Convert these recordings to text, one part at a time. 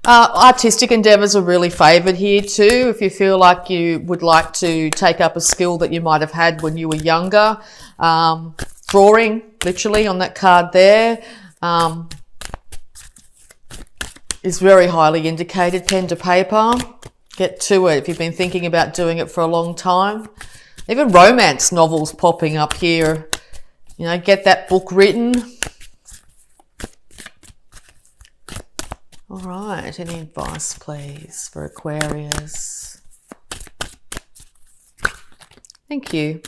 Artistic endeavours are really favoured here too. If you feel like you would like to take up a skill that you might have had when you were younger. Drawing, literally, on that card there, is very highly indicated. Pen to paper. Get to it if you've been thinking about doing it for a long time. Even romance novels popping up here. You know, get that book written. All right, any advice, please, for Aquarius? Thank you.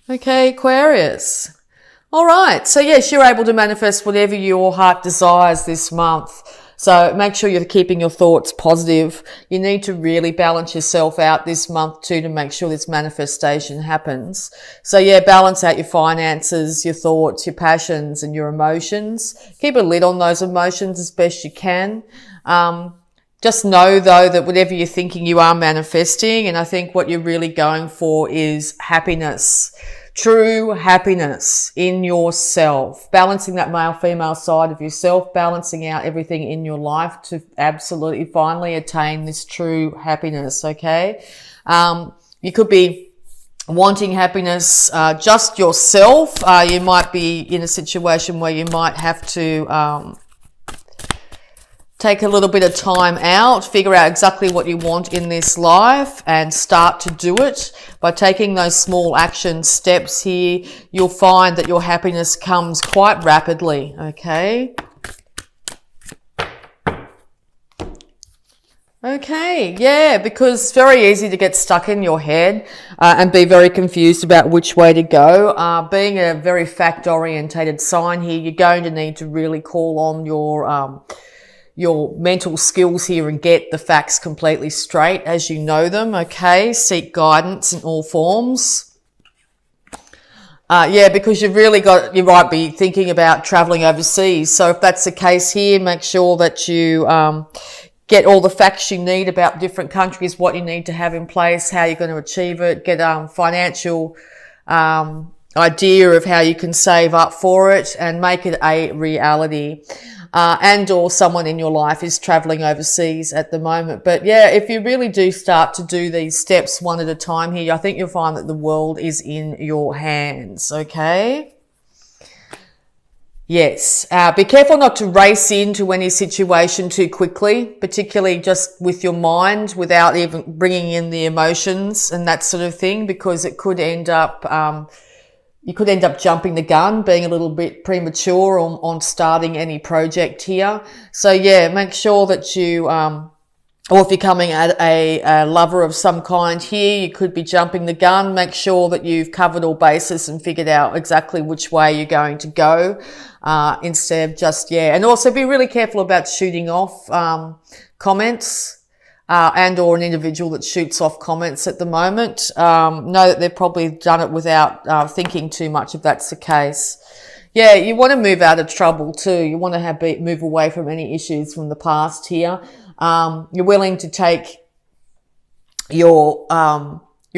Okay, Aquarius. All right, so yes, you're able to manifest whatever your heart desires this month. So make sure you're keeping your thoughts positive. You need to really balance yourself out this month too to make sure this manifestation happens. So yeah, balance out your finances, your thoughts, your passions and your emotions. Keep a lid on those emotions as best you can. Just know though that whatever you're thinking, you are manifesting. And I think what you're really going for is happiness. True happiness in yourself, balancing that male-female side of yourself, balancing out everything in your life to absolutely finally attain this true happiness, okay? You could be wanting happiness just yourself. You might be in a situation where you might have to take a little bit of time out, figure out exactly what you want in this life and start to do it. By taking those small action steps here, you'll find that your happiness comes quite rapidly, okay? Okay, yeah, because it's very easy to get stuck in your head and be very confused about which way to go. Being a very fact-orientated sign here, you're going to need to really call on your mental skills here and get the facts completely straight as you know them, okay? Seek guidance in all forms. Yeah, because you might be thinking about traveling overseas. So if that's the case here, make sure that you get all the facts you need about different countries, what you need to have in place, how you're going to achieve it, get financial idea of how you can save up for it and make it a reality. And or someone in your life is traveling overseas at the moment. But yeah, if you really do start to do these steps one at a time here, I think you'll find that the world is in your hands, okay? Yes. Be careful not to race into any situation too quickly, particularly just with your mind without even bringing in the emotions and that sort of thing, because it could end up you could end up jumping the gun, being a little bit premature on starting any project here. So yeah, make sure that you, or if you're coming at a lover of some kind here, you could be jumping the gun. Make sure that you've covered all bases and figured out exactly which way you're going to go, instead of just, yeah. And also be really careful about shooting off, comments. And or an individual that shoots off comments at the moment. Know that they've probably done it without thinking too much if that's the case. Yeah, you want to move out of trouble too. You want to move away from any issues from the past here. You're willing to take your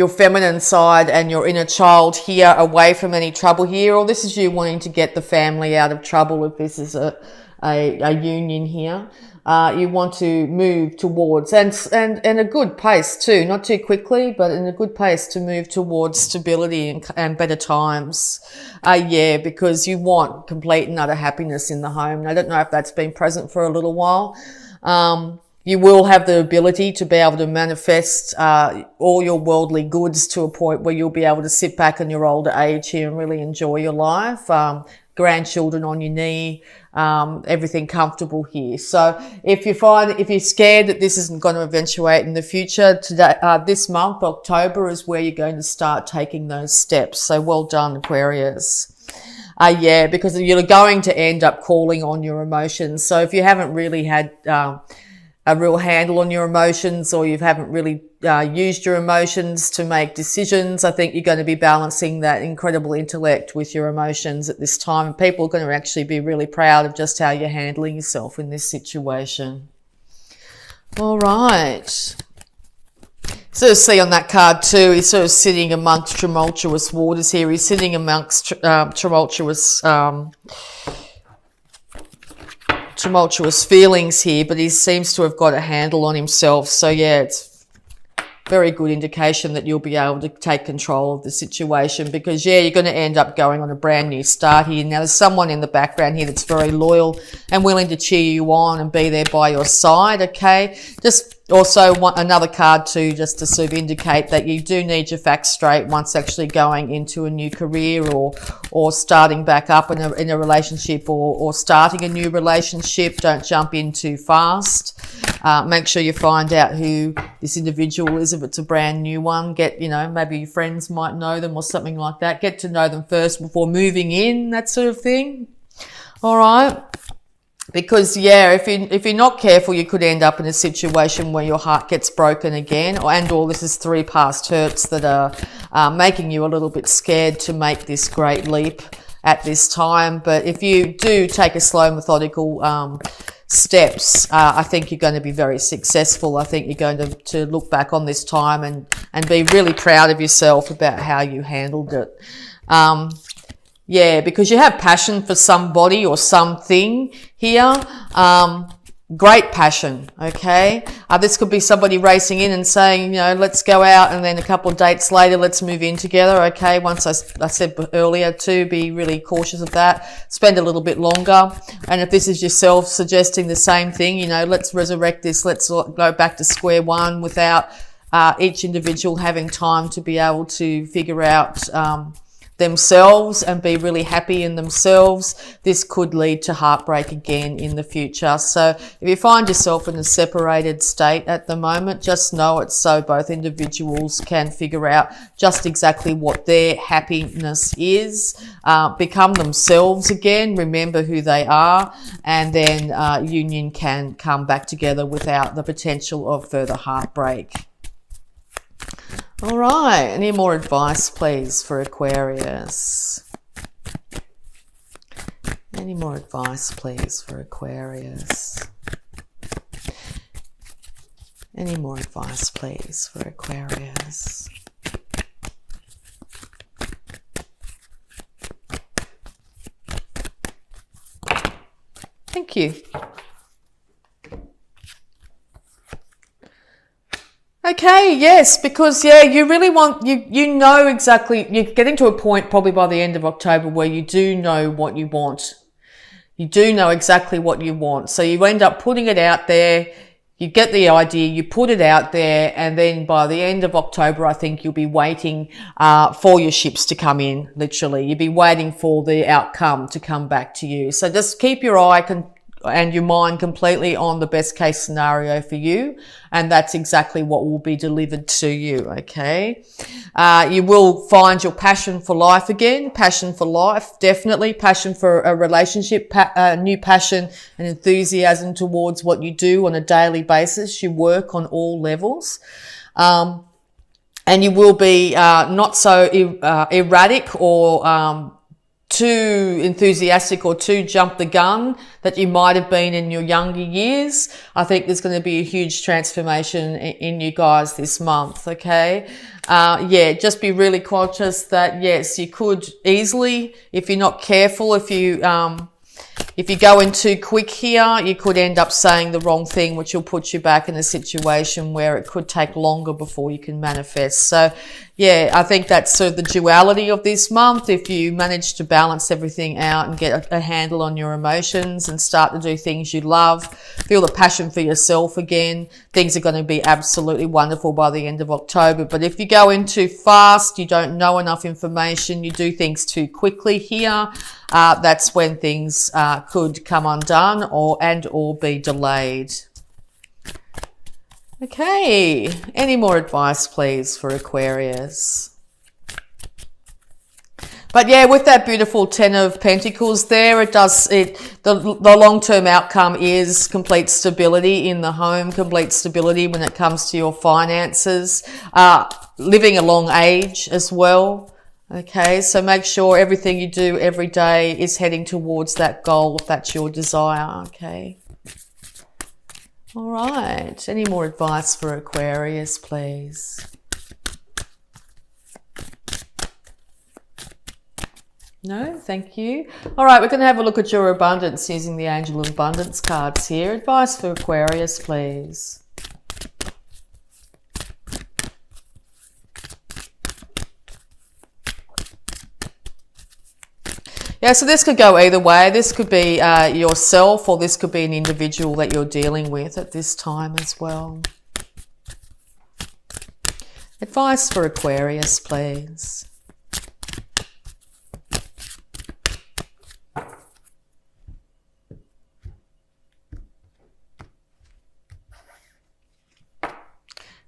feminine side and your inner child here away from any trouble here, or this is you wanting to get the family out of trouble if this is a union here. You want to move towards, and a good pace too, not too quickly, but in a good pace to move towards stability and better times. Yeah, because you want complete and utter happiness in the home. And I don't know if that's been present for a little while. You will have the ability to be able to manifest all your worldly goods to a point where you'll be able to sit back in your older age here and really enjoy your life. Grandchildren on your knee, everything comfortable here. So if you're scared that this isn't going to eventuate in the future, today, this month, October, is where you're going to start taking those steps. So well done, Aquarius. Yeah, because you're going to end up calling on your emotions. So if you haven't really had a real handle on your emotions, or you haven't really used your emotions to make decisions, I think you're going to be balancing that incredible intellect with your emotions at this time. And people are going to actually be really proud of just how you're handling yourself in this situation. All right. Sort of see on that card too, he's sort of sitting amongst tumultuous waters here. He's sitting amongst tumultuous tumultuous feelings here, but he seems to have got a handle on himself. So yeah, it's very good indication that you'll be able to take control of the situation, because yeah, you're going to end up going on a brand new start here. Now there's someone in the background here that's very loyal and willing to cheer you on and be there by your side. Okay, just also want another card too, just to sort of indicate that you do need your facts straight once actually going into a new career or starting back up in a relationship or starting a new relationship. Don't jump in too fast. Make sure you find out who this individual is if it's a brand new one. Get, maybe your friends might know them or something like that. Get to know them first before moving in, that sort of thing. All right. Because yeah, if you're not careful, you could end up in a situation where your heart gets broken again, or this is 3 past hurts that are making you a little bit scared to make this great leap at this time. But if you do take a slow, methodical steps, I think you're going to be very successful. I think you're going to look back on this time and be really proud of yourself about how you handled it. Yeah, because you have passion for somebody or something here. Great passion, okay? This could be somebody racing in and saying, let's go out, and then a couple of dates later, let's move in together, okay? Once I said earlier to be really cautious of that. Spend a little bit longer. And if this is yourself suggesting the same thing, let's resurrect this, let's go back to square one without each individual having time to be able to figure out themselves and be really happy in themselves. This could lead to heartbreak again in the future. So if you find yourself in a separated state at the moment, just know it's so both individuals can figure out just exactly what their happiness is, become themselves again, remember who they are, and then union can come back together without the potential of further heartbreak. All right, any more advice, please, for Aquarius? Any more advice, please, for Aquarius? Any more advice, please, for Aquarius? Thank you. Okay, yes, because yeah, you really want, you know exactly, you're getting to a point probably by the end of October where you do know what you want. You do know exactly what you want. So you end up putting it out there, you get the idea, you put it out there, and then by the end of October, I think you'll be waiting for your ships to come in, literally. You'll be waiting for the outcome to come back to you. So just keep your eye and your mind completely on the best case scenario for you, and that's exactly what will be delivered to you. Okay, you will find your passion for life again. Passion for life, definitely. Passion for a relationship, new passion and enthusiasm towards what you do on a daily basis. You work on all levels, and you will be not so erratic or too enthusiastic or too jump the gun that you might have been in your younger years. I think there's going to be a huge transformation in you guys this month, okay? Yeah, just be really conscious that, yes, you could easily, if you're not careful, if you go in too quick here, you could end up saying the wrong thing, which will put you back in a situation where it could take longer before you can manifest. So, yeah, I think that's sort of the duality of this month. If you manage to balance everything out and get a handle on your emotions and start to do things you love, feel the passion for yourself again, things are going to be absolutely wonderful by the end of October. But if you go in too fast, you don't know enough information, you do things too quickly here, that's when things could come undone or be delayed. Okay, any more advice, please, for Aquarius? But yeah, with that beautiful 10 of Pentacles there, the long-term outcome is complete stability in the home, complete stability when it comes to your finances, living a long age as well. Okay, so make sure everything you do every day is heading towards that goal if that's your desire, okay? All right, any more advice for Aquarius, please? No, thank you. All right, we're going to have a look at your abundance using the Angel of Abundance cards here. Advice for Aquarius, please. Yeah, so this could go either way. This could be yourself, or this could be an individual that you're dealing with at this time as well. Advice for Aquarius, please.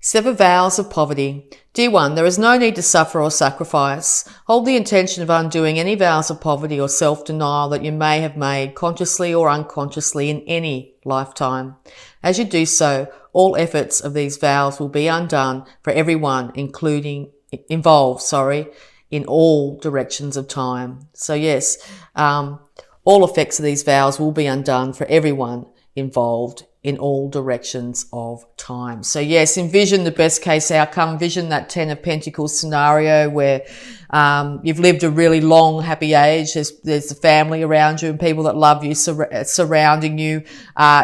Sever vows of poverty. Dear one, there is no need to suffer or sacrifice. Hold the intention of undoing any vows of poverty or self-denial that you may have made, consciously or unconsciously, in any lifetime. As you do so, all efforts of these vows will be undone for everyone, involved, in all directions of time. So yes, all effects of these vows will be undone for everyone involved in all directions of time. So yes, envision the best case outcome. Envision that 10 of Pentacles scenario where you've lived a really long, happy age. There's a family around you and people that love you surrounding you.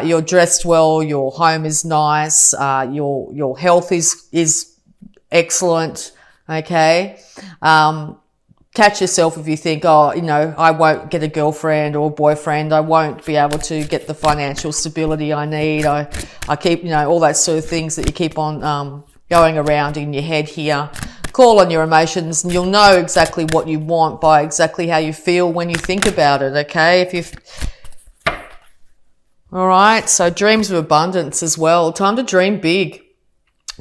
You're dressed well. Your home is nice. Your health is excellent. Okay. Catch yourself if you think, oh, I won't get a girlfriend or boyfriend. I won't be able to get the financial stability I need. I keep, all that sort of things that you keep on going around in your head here. Call on your emotions and you'll know exactly what you want by exactly how you feel when you think about it, okay? All right, so dreams of abundance as well. Time to dream big.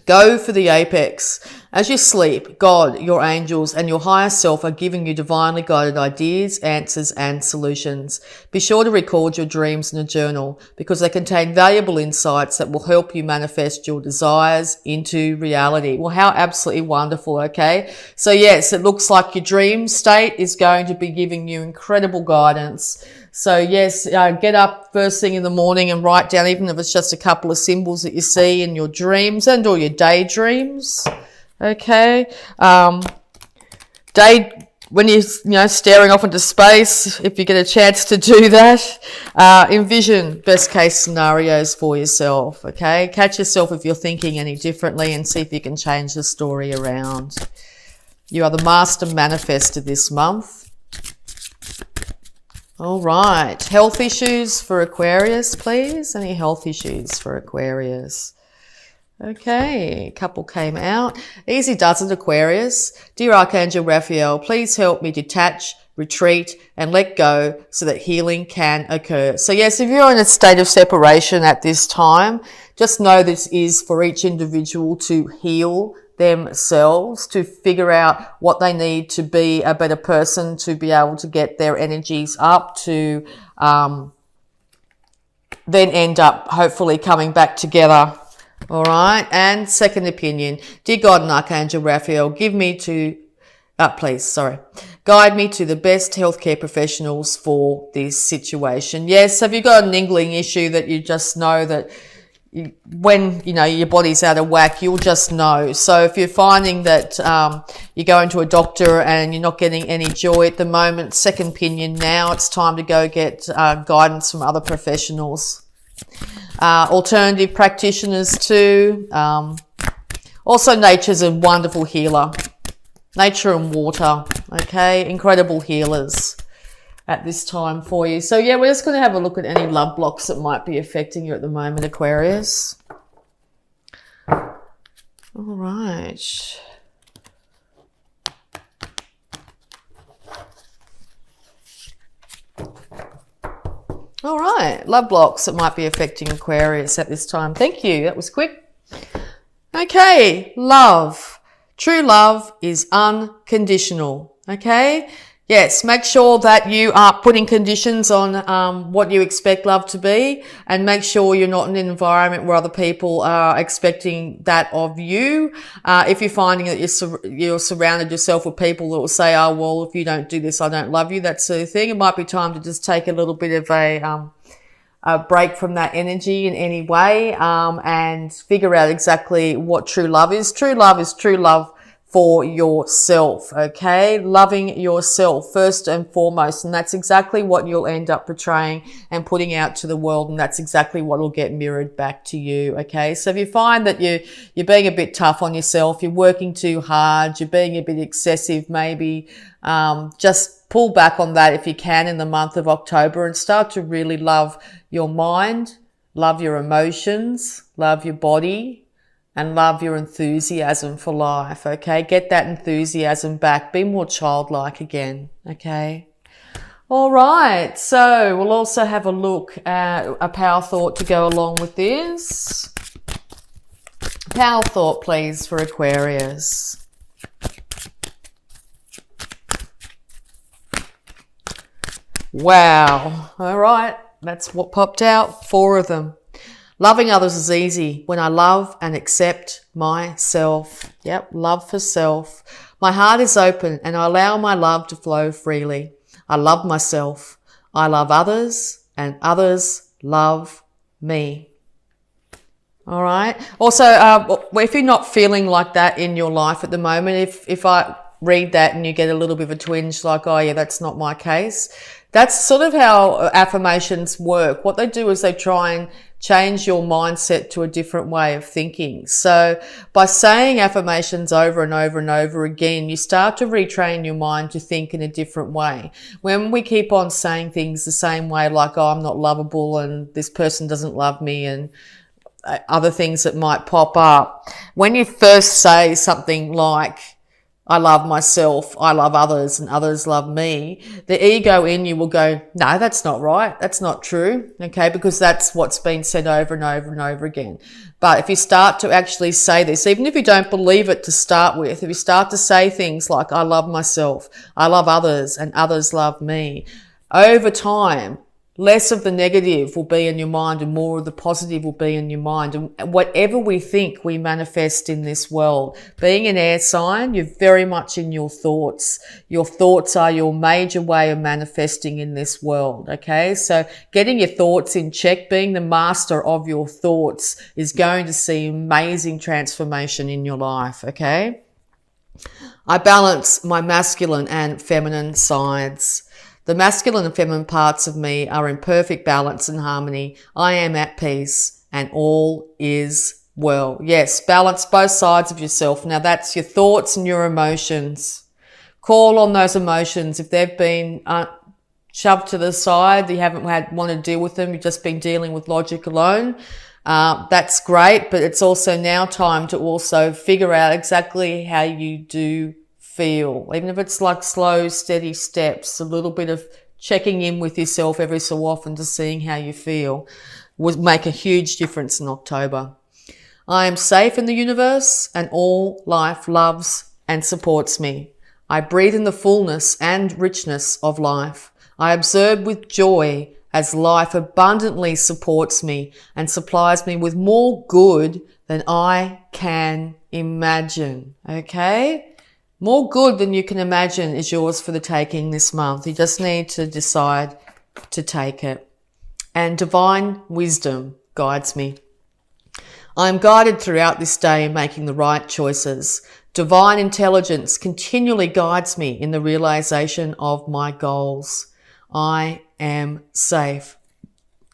Go for the apex. As you sleep, God, your angels, and your higher self are giving you divinely guided ideas, answers, and solutions. Be sure to record your dreams in a journal because they contain valuable insights that will help you manifest your desires into reality. Well, how absolutely wonderful, okay? So yes, it looks like your dream state is going to be giving you incredible guidance. So yes, get up first thing in the morning and write down, even if it's just a couple of symbols that you see in your dreams and or your daydreams. Okay. When you're staring off into space, if you get a chance to do that, envision best case scenarios for yourself. Okay. Catch yourself if you're thinking any differently and see if you can change the story around. You are the master manifestor this month. All right. Health issues for Aquarius, please. Any health issues for Aquarius? Okay, a couple came out. Easy does it, Aquarius. Dear Archangel Raphael, please help me detach, retreat, and let go so that healing can occur. So yes, if you're in a state of separation at this time, just know this is for each individual to heal themselves, to figure out what they need to be a better person, to be able to get their energies up, to then end up hopefully coming back together. All right. And second opinion. Dear God and Archangel Raphael, guide me to the best healthcare professionals for this situation. Yes. Have you got a niggling issue that you just know that when, your body's out of whack, you'll just know. So if you're finding that you're going to a doctor and you're not getting any joy at the moment, second opinion now, it's time to go get guidance from other professionals. Alternative practitioners too. Also, nature's a wonderful healer. Nature and water, okay? Incredible healers at this time for you. So yeah, we're just going to have a look at any love blocks that might be affecting you at the moment, Aquarius. All right. All right, love blocks that might be affecting Aquarius at this time. Thank you, that was quick. Okay, love. True love is unconditional, okay? Yes, make sure that you are putting conditions on what you expect love to be, and make sure you're not in an environment where other people are expecting that of you. If you're finding that you're surrounded yourself with people that will say, oh, well, if you don't do this, I don't love you, that sort of thing, it might be time to just take a little bit of a break from that energy in any way, and figure out exactly what true love is. True love is true love for yourself, okay? Loving yourself first and foremost. And that's exactly what you'll end up portraying and putting out to the world. And that's exactly what will get mirrored back to you, okay? So if you find that you're being a bit tough on yourself, you're working too hard, you're being a bit excessive, maybe just pull back on that if you can in the month of October and start to really love your mind, love your emotions, love your body, and love your enthusiasm for life, okay? Get that enthusiasm back. Be more childlike again, okay? All right, so we'll also have a look at a power thought to go along with this. Power thought, please, for Aquarius. Wow. All right, that's what popped out. 4 of them. Loving others is easy when I love and accept myself. Yep, love for self. My heart is open and I allow my love to flow freely. I love myself. I love others and others love me. All right. Also, if you're not feeling like that in your life at the moment, if I read that and you get a little bit of a twinge like, oh yeah, that's not my case. That's sort of how affirmations work. What they do is they try and change your mindset to a different way of thinking. So by saying affirmations over and over and over again, you start to retrain your mind to think in a different way. When we keep on saying things the same way, like, oh, I'm not lovable and this person doesn't love me and other things that might pop up. When you first say something like, I love myself, I love others, and others love me, the ego in you will go, no, that's not right. That's not true. Okay. Because that's what's been said over and over and over again. But if you start to actually say this, even if you don't believe it to start with, if you start to say things like, I love myself, I love others, and others love me, over time, less of the negative will be in your mind and more of the positive will be in your mind. And whatever we think, we manifest in this world. Being an air sign, you're very much in your thoughts. Your thoughts are your major way of manifesting in this world, okay? So getting your thoughts in check, being the master of your thoughts is going to see amazing transformation in your life, okay? I balance my masculine and feminine sides. The masculine and feminine parts of me are in perfect balance and harmony. I am at peace and all is well. Yes, balance both sides of yourself. Now that's your thoughts and your emotions. Call on those emotions. If they've been shoved to the side, you haven't want to deal with them, you've just been dealing with logic alone, that's great, but it's also now time to also figure out exactly how you do feel, even if it's like slow, steady steps, a little bit of checking in with yourself every so often to seeing how you feel would make a huge difference in October. I am safe in the universe and all life loves and supports me. I breathe in the fullness and richness of life. I observe with joy as life abundantly supports me and supplies me with more good than I can imagine. Okay? More good than you can imagine is yours for the taking this month. You just need to decide to take it. And divine wisdom guides me. I am guided throughout this day in making the right choices. Divine intelligence continually guides me in the realization of my goals. I am safe.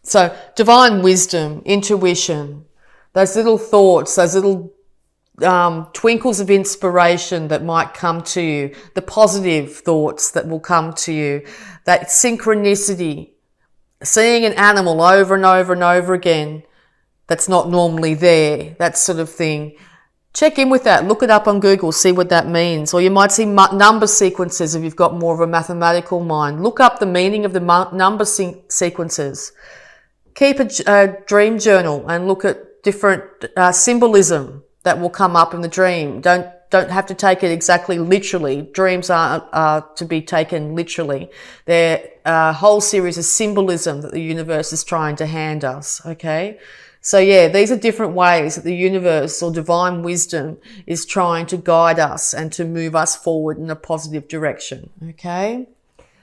So divine wisdom, intuition, those little thoughts, those little twinkles of inspiration that might come to you, the positive thoughts that will come to you, that synchronicity, seeing an animal over and over and over again that's not normally there, that sort of thing. Check in with that. Look it up on Google, see what that means. Or you might see number sequences if you've got more of a mathematical mind. Look up the meaning of the number sequences. Keep a dream journal and look at different symbolism that will come up in the dream. Don't have to take it exactly literally. Dreams are to be taken literally. They're a whole series of symbolism that the universe is trying to hand us, okay? So yeah, these are different ways that the universe or divine wisdom is trying to guide us and to move us forward in a positive direction, okay?